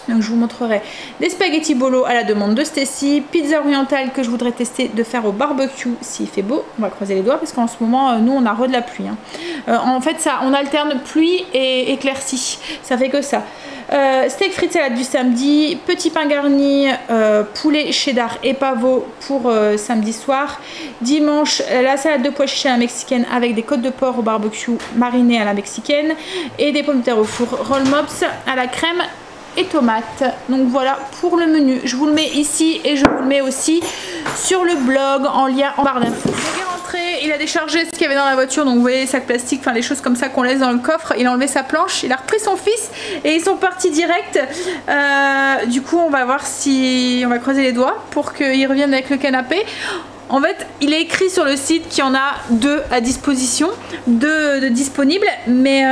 Donc je vous montrerai des spaghettis bolo à la demande de Stacy, pizza orientale que je voudrais tester de faire au barbecue s'il fait beau. On va croiser les doigts parce qu'en ce moment nous on a de la pluie. Hein. En fait ça, on alterne pluie et éclaircie, ça fait que ça. Steak frites salade du samedi, petit pain garni, poulet cheddar et pavot pour samedi soir. Dimanche, la salade de pois chiches à la mexicaine avec des côtes de porc au barbecue marinées à la mexicaine et des pommes de terre au four roll mops à la crème et tomates. Donc voilà pour le menu. Je vous le mets ici et je vous le mets aussi sur le blog en lien en barre d'infos. Il a déchargé ce qu'il y avait dans la voiture, donc vous voyez les sacs plastiques, enfin les choses comme ça qu'on laisse dans le coffre. Il a enlevé sa planche, il a repris son fils et ils sont partis direct. Du coup on va voir si on va croiser les doigts pour qu'ils reviennent avec le canapé. En fait, il est écrit sur le site qu'il y en a 2 à disposition, 2 de disponibles, mais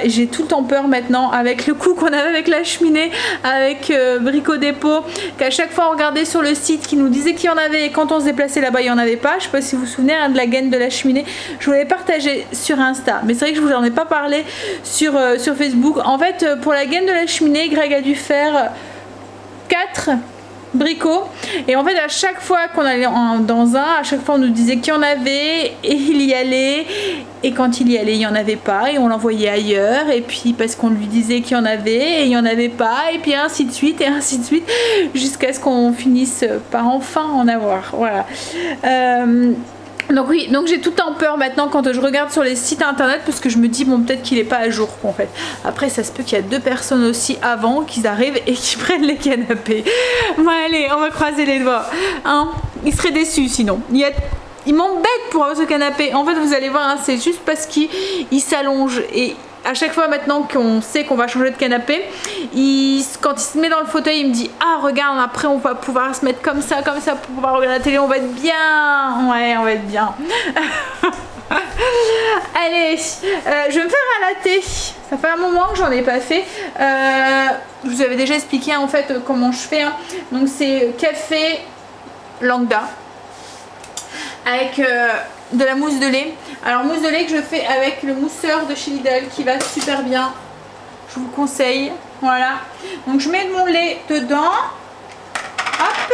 j'ai tout le temps peur maintenant avec le coup qu'on avait avec la cheminée, avec Brico Dépôt, qu'à chaque fois on regardait sur le site qui nous disait qu'il y en avait et quand on se déplaçait là-bas il n'y en avait pas. Je sais pas si vous vous souvenez hein, de la gaine de la cheminée, je vous l'avais partagé sur Insta, mais c'est vrai que je vous en ai pas parlé sur Facebook. En fait, pour la gaine de la cheminée, Greg a dû faire 4 bricots et en fait à chaque fois qu'on allait dans un, à chaque fois on nous disait qu'il y en avait et il y allait et quand il y allait il n'y en avait pas et on l'envoyait ailleurs et puis parce qu'on lui disait qu'il y en avait et il n'y en avait pas et puis ainsi de suite jusqu'à ce qu'on finisse par enfin en avoir. Voilà. Donc oui, donc j'ai tout le temps peur maintenant quand je regarde sur les sites internet parce que je me dis bon peut-être qu'il est pas à jour en fait. Après ça se peut qu'il y a 2 personnes aussi avant qui arrivent et qui prennent les canapés. Bon allez, on va croiser les doigts. Hein, il serait déçu sinon. Il m'embête pour avoir ce canapé. En fait vous allez voir, hein, c'est juste parce qu'il s'allonge et à chaque fois maintenant qu'on sait qu'on va changer de canapé, quand il se met dans le fauteuil, il me dit ah regarde, après on va pouvoir se mettre comme ça pour pouvoir regarder la télé, on va être bien. Ouais, on va être bien. Allez, je vais me faire un latte. Ça fait un moment que j'en ai pas fait. Je vous avais déjà expliqué en fait comment je fais. Hein. Donc c'est café lambda avec de la mousse de lait. Alors mousse de lait que je fais avec le mousseur de chez Lidl qui va super bien. Je vous conseille. Voilà. Donc je mets mon lait dedans. Hop.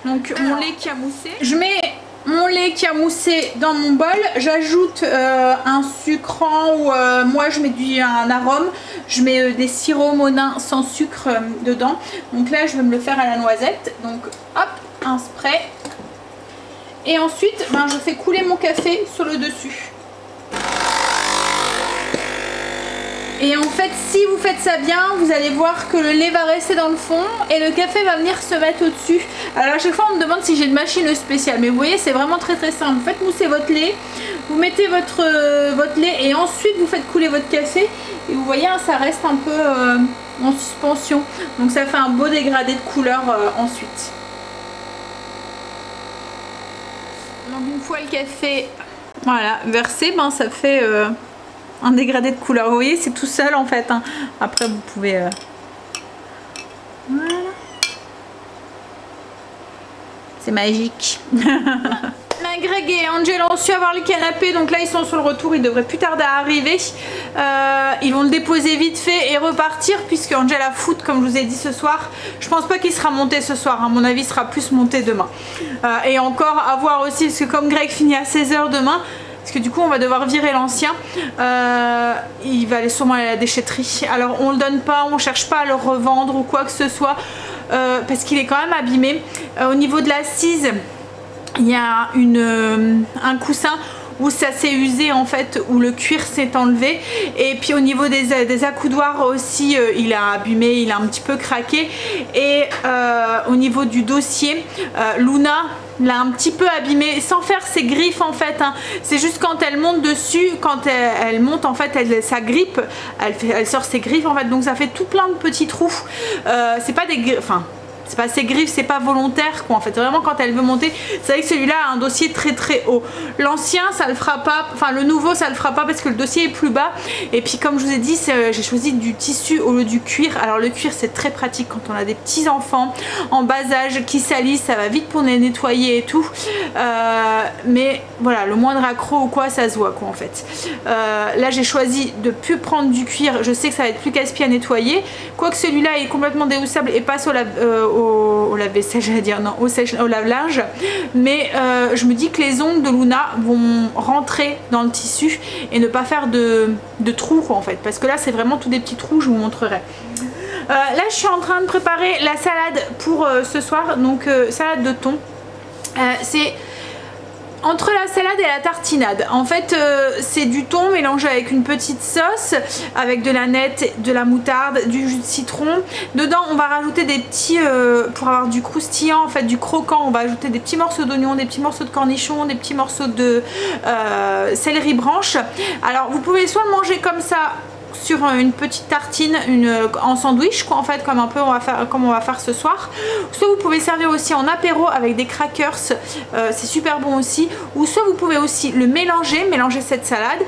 Donc mon lait qui a moussé. Je mets mon lait qui a moussé dans mon bol, j'ajoute un sucrant ou moi je mets un arôme, je mets des sirops Monin sans sucre dedans. Donc là je vais me le faire à la noisette, donc hop, un spray. Et ensuite ben, je fais couler mon café sur le dessus. Et en fait, si vous faites ça bien, vous allez voir que le lait va rester dans le fond et le café va venir se mettre au-dessus. Alors à chaque fois, on me demande si j'ai une machine spéciale. Mais vous voyez, c'est vraiment très simple. Vous faites mousser votre lait, vous mettez votre lait et ensuite vous faites couler votre café. Et vous voyez, hein, ça reste un peu en suspension. Donc ça fait un beau dégradé de couleur ensuite. Donc une fois le café voilà, versé, ben, ça fait... un dégradé de couleur, vous voyez, c'est tout seul en fait. Hein. Après, vous pouvez. Voilà. C'est magique. Greg et Angel ont su avoir le canapé, donc là ils sont sur le retour, ils devraient plus tarder à arriver. Ils vont le déposer vite fait et repartir, puisque Angel a foot, comme je vous ai dit ce soir. Je pense pas qu'il sera monté ce soir, à mon avis il sera plus monté demain. Et encore à voir aussi, parce que comme Greg finit à 16 h demain. Parce que du coup on va devoir virer l'ancien, il va aller sûrement à la déchetterie. Alors on le donne pas, on cherche pas à le revendre ou quoi que ce soit, parce qu'il est quand même abîmé. Au niveau de l'assise, il y a un coussin où ça s'est usé en fait, où le cuir s'est enlevé. Et puis au niveau des accoudoirs aussi, il a abîmé, il a un petit peu craqué. Et au niveau du dossier, Luna l'a un petit peu abîmé, sans faire ses griffes en fait. Hein. C'est juste quand elle monte dessus, quand elle monte en fait, sa grippe, elle sort ses griffes en fait. Donc ça fait tout plein de petits trous. C'est pas des griffes, enfin... c'est pas ses griffes, c'est pas volontaire quoi en fait, vraiment quand elle veut monter. C'est vrai que celui-là a un dossier très haut. L'ancien ça le fera pas, enfin le nouveau ça le fera pas parce que le dossier est plus bas. Et puis comme je vous ai dit, j'ai choisi du tissu au lieu du cuir. Alors le cuir c'est très pratique quand on a des petits enfants en bas âge qui salissent, ça va vite pour les nettoyer et tout. Mais voilà, le moindre accro ou quoi ça se voit quoi en fait. Là j'ai choisi de plus prendre du cuir, je sais que ça va être plus casse-pied à nettoyer. Quoique celui-là est complètement déhoussable et passe au lave-vaisselle, j'allais dire, non, au lave-linge. Mais je me dis que les ongles de Luna vont rentrer dans le tissu et ne pas faire de trous quoi en fait, parce que là c'est vraiment tous des petits trous, je vous montrerai. Là je suis en train de préparer la salade pour ce soir, donc salade de thon. C'est entre la salade et la tartinade. En fait, c'est du thon mélangé avec une petite sauce, avec de la nette, de la moutarde, du jus de citron. Dedans, on va rajouter des petits, pour avoir du croustillant, en fait, du croquant, on va ajouter des petits morceaux d'oignon, des petits morceaux de cornichons, des petits morceaux de céleri branche. Alors, vous pouvez soit le manger comme ça, sur une petite tartine, en sandwich quoi en fait, comme un peu comme on va faire ce soir. Soit vous pouvez servir aussi en apéro avec des crackers, c'est super bon aussi. Ou soit vous pouvez aussi le mélanger cette salade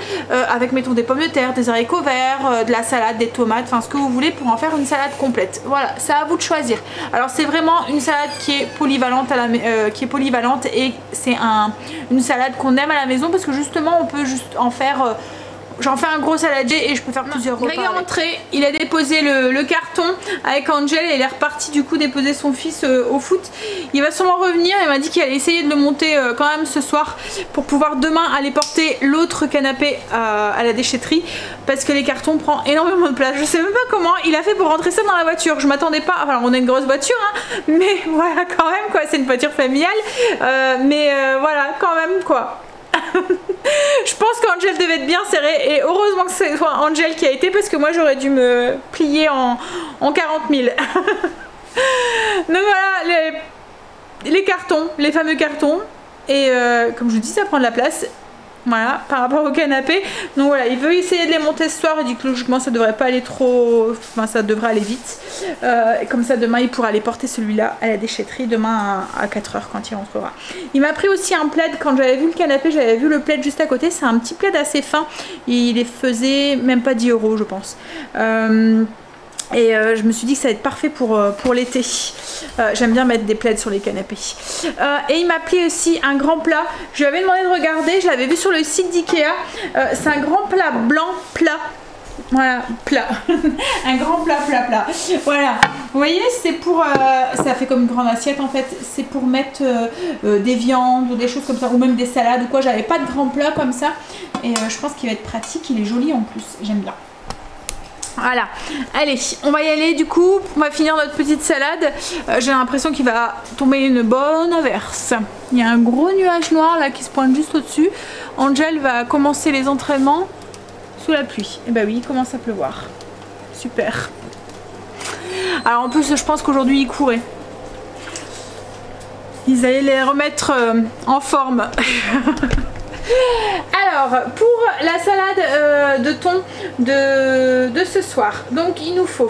avec mettons des pommes de terre, des haricots verts, de la salade, des tomates, enfin ce que vous voulez pour en faire une salade complète. Voilà, c'est à vous de choisir. Alors c'est vraiment une salade qui est polyvalente et c'est une salade qu'on aime à la maison parce que justement on peut juste en faire j'en fais un gros saladier et je peux faire plusieurs repas. Greg est rentré, il a déposé le carton avec Angel et il est reparti du coup déposer son fils au foot. Il va sûrement revenir, il m'a dit qu'il allait essayer de le monter quand même ce soir pour pouvoir demain aller porter l'autre canapé à la déchetterie parce que les cartons prennent énormément de place. Je sais même pas comment il a fait pour rentrer ça dans la voiture. Je m'attendais pas, enfin on a une grosse voiture hein, mais voilà quand même quoi, c'est une voiture familiale mais voilà quand même quoi. Je pense qu'Angel devait être bien serré et heureusement que c'est Angel qui a été parce que moi j'aurais dû me plier en 40 000. Donc voilà les cartons, les fameux cartons et comme je vous dis ça prend de la place Voilà, par rapport au canapé. Donc voilà, il veut essayer de les monter ce soir. Il dit que logiquement ça devrait pas aller trop... Enfin ça devrait aller vite. Et comme ça demain il pourra aller porter celui-là à la déchetterie demain à 4 h quand il rentrera. Il m'a pris aussi un plaid. Quand j'avais vu le canapé, j'avais vu le plaid juste à côté. C'est un petit plaid assez fin. Il les faisait même pas 10 € je pense. Je me suis dit que ça va être parfait pour l'été. J'aime bien mettre des plaids sur les canapés. Et il m'a pris aussi un grand plat. Je lui avais demandé de regarder, je l'avais vu sur le site d'Ikea. C'est un grand plat blanc plat. Voilà, plat. Un grand plat. Voilà. Vous voyez, c'est pour... ça fait comme une grande assiette en fait. C'est pour mettre des viandes ou des choses comme ça. Ou même des salades ou quoi. J'avais pas de grand plat comme ça. Et je pense qu'il va être pratique. Il est joli en plus. J'aime bien. Voilà, allez, on va y aller du coup, on va finir notre petite salade. J'ai l'impression qu'il va tomber une bonne averse. Il y a un gros nuage noir là qui se pointe juste au-dessus. Angel va commencer les entraînements sous la pluie. Et bah oui, il commence à pleuvoir. Super. Alors en plus, je pense qu'aujourd'hui il courait. Ils allaient les remettre en forme. Alors pour la salade de thon de ce soir, donc il nous faut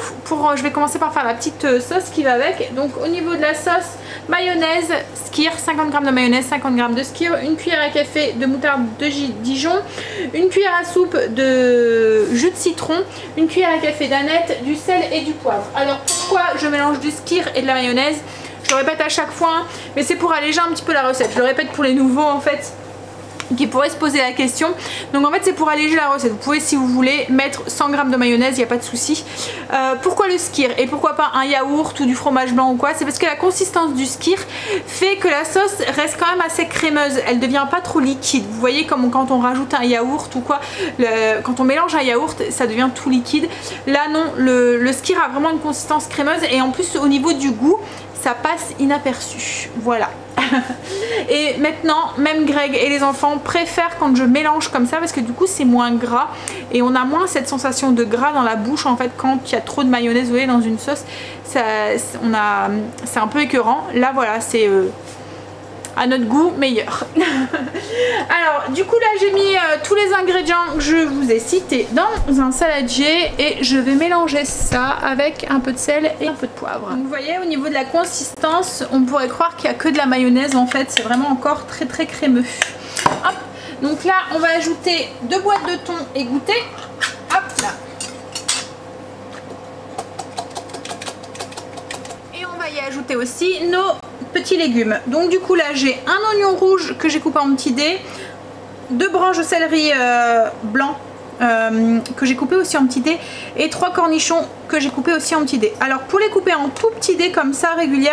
je vais commencer par faire la petite sauce qui va avec. Donc au niveau de la sauce, mayonnaise skyr, 50 g de mayonnaise, 50 g de skyr, une cuillère à café de moutarde de Dijon, une cuillère à soupe de jus de citron, une cuillère à café d'aneth, du sel et du poivre. Alors pourquoi je mélange du skyr et de la mayonnaise? Je le répète à chaque fois, hein, mais c'est pour alléger un petit peu la recette. Je le répète pour les nouveaux en fait qui pourraient se poser la question. Donc en fait c'est pour alléger la recette. Vous pouvez si vous voulez mettre 100 g de mayonnaise, il n'y a pas de souci. Pourquoi le skyr et pourquoi pas un yaourt ou du fromage blanc ou quoi? C'est parce que la consistance du skyr fait que la sauce reste quand même assez crémeuse. Elle ne devient pas trop liquide. Vous voyez comme quand on rajoute un yaourt ou quoi, quand on mélange un yaourt ça devient tout liquide. Là non, le skyr a vraiment une consistance crémeuse et en plus au niveau du goût ça passe inaperçu. Voilà. Et maintenant même Greg et les enfants préfèrent quand je mélange comme ça parce que du coup c'est moins gras et on a moins cette sensation de gras dans la bouche en fait quand il y a trop de mayonnaise, vous voyez, dans une sauce. C'est un peu écœurant. Là voilà, c'est à notre goût meilleur. Alors du coup là j'ai mis tous les ingrédients que je vous ai cités dans un saladier et je vais mélanger ça avec un peu de sel et un peu de poivre. Donc, vous voyez au niveau de la consistance on pourrait croire qu'il n'y a que de la mayonnaise, en fait c'est vraiment encore très très crémeux. Hop. Donc là on va ajouter 2 boîtes de thon égouttées. Hop là. Et on va y ajouter aussi nos petits légumes. Donc du coup là j'ai un oignon rouge que j'ai coupé en petits dés, 2 branches de céleri blanc que j'ai coupé aussi en petits dés et 3 cornichons que j'ai coupé aussi en petits dés. Alors pour les couper en tout petits dés comme ça régulier,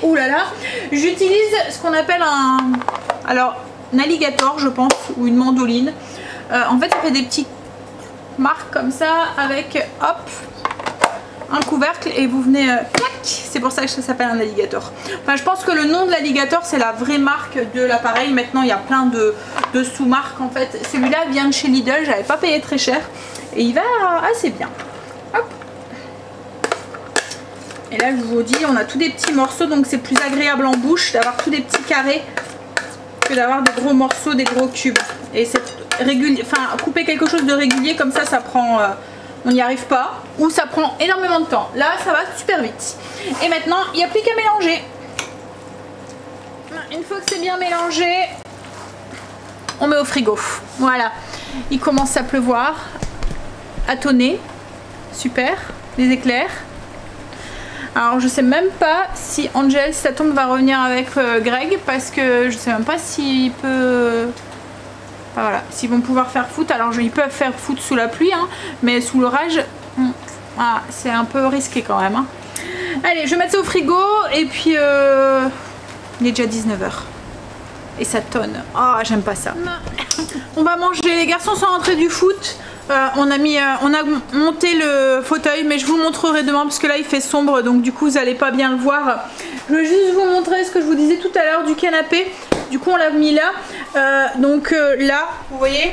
oulala, j'utilise ce qu'on appelle un alligator je pense, ou une mandoline. En fait ça fait des petites marques comme ça avec hop un couvercle et vous venez clac, c'est pour ça que ça s'appelle un alligator. Enfin je pense que le nom de l'alligator c'est la vraie marque de l'appareil. Maintenant il y a plein de sous-marques en fait. Celui-là vient de chez Lidl, j'avais pas payé très cher et il va assez bien. Hop. Et là je vous dis on a tous des petits morceaux donc c'est plus agréable en bouche d'avoir tous des petits carrés que d'avoir des gros morceaux, des gros cubes. Et c'est régulier, enfin couper quelque chose de régulier comme ça ça prend... on n'y arrive pas ou ça prend énormément de temps. Là ça va super vite. Et maintenant il n'y a plus qu'à mélanger. Une fois que c'est bien mélangé, on met au frigo. Voilà, il commence à pleuvoir, à tonner. Super, les éclairs. Alors je sais même pas si Angel, si ça tombe, va revenir avec Greg parce que je sais même pas s'il peut... Voilà, s'ils vont pouvoir faire foot. Alors ils peuvent faire foot sous la pluie, hein, mais sous l'orage, voilà, c'est un peu risqué quand même. Hein. Allez, je vais mettre ça au frigo et puis il est déjà 19 h. Et ça tonne. Oh, j'aime pas ça. On va manger. Les garçons sont rentrés du foot. On a monté le fauteuil, mais je vous montrerai demain parce que là il fait sombre, donc du coup vous allez pas bien le voir. Je veux juste vous montrer ce que je vous disais tout à l'heure du canapé. Du coup on l'a mis là. Là, vous voyez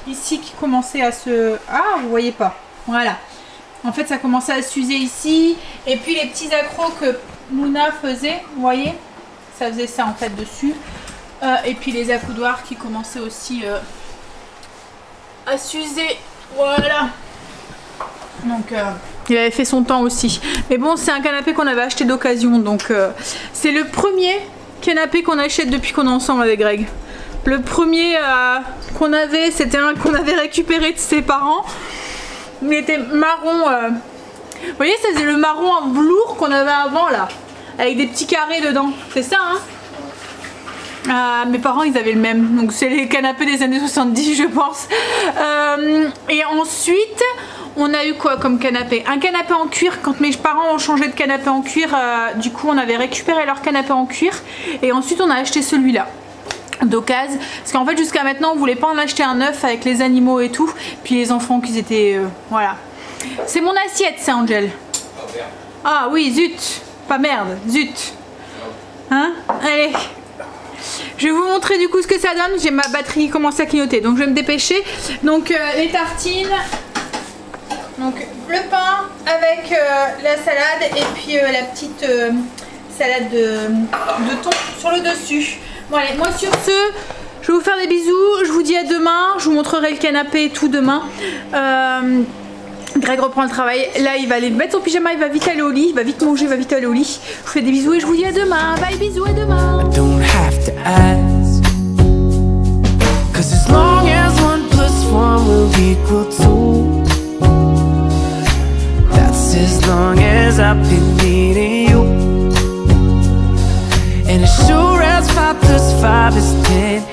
ici qui commençait à se... Ah, vous voyez pas. Voilà. En fait ça commençait à s'user ici. Et puis les petits accros que Luna faisait, vous voyez, ça faisait ça en fait dessus. Et puis les accoudoirs qui commençaient aussi à s'user. Voilà. Donc il avait fait son temps aussi. Mais bon, c'est un canapé qu'on avait acheté d'occasion. Donc c'est le premier canapé qu'on achète depuis qu'on est ensemble avec Greg. Le premier qu'on avait, c'était un qu'on avait récupéré de ses parents. Il était marron. Vous voyez, ça faisait le marron en velours qu'on avait avant là. Avec des petits carrés dedans. C'est ça, hein? Mes parents, ils avaient le même. Donc c'est les canapés des années 70, je pense. Et ensuite, on a eu quoi comme canapé? Un canapé en cuir. Quand mes parents ont changé de canapé en cuir, du coup, on avait récupéré leur canapé en cuir. Et ensuite, on a acheté celui-là d'occasion, parce qu'en fait jusqu'à maintenant on voulait pas en acheter un neuf avec les animaux et tout, puis les enfants qu'ils étaient voilà. C'est mon assiette, c'est Angel. Ah oui, zut, pas merde, zut, hein. Allez, je vais vous montrer du coup ce que ça donne. J'ai ma batterie qui commence à clignoter, donc je vais me dépêcher. Donc les tartines, donc le pain avec la salade et puis la petite salade de thon sur le dessus. Bon allez, moi sur ce, je vais vous faire des bisous, je vous dis à demain, je vous montrerai le canapé et tout demain. Greg reprend le travail, là il va aller mettre son pyjama, il va vite aller au lit, il va vite manger, il va vite aller au lit. Je vous fais des bisous et je vous dis à demain, bye bisous, à demain. I don't have to ask, 'cause as long as 1 + 1 will equal 2, that's as long as I've been needing you. And as sure as 5 + 5 is 10,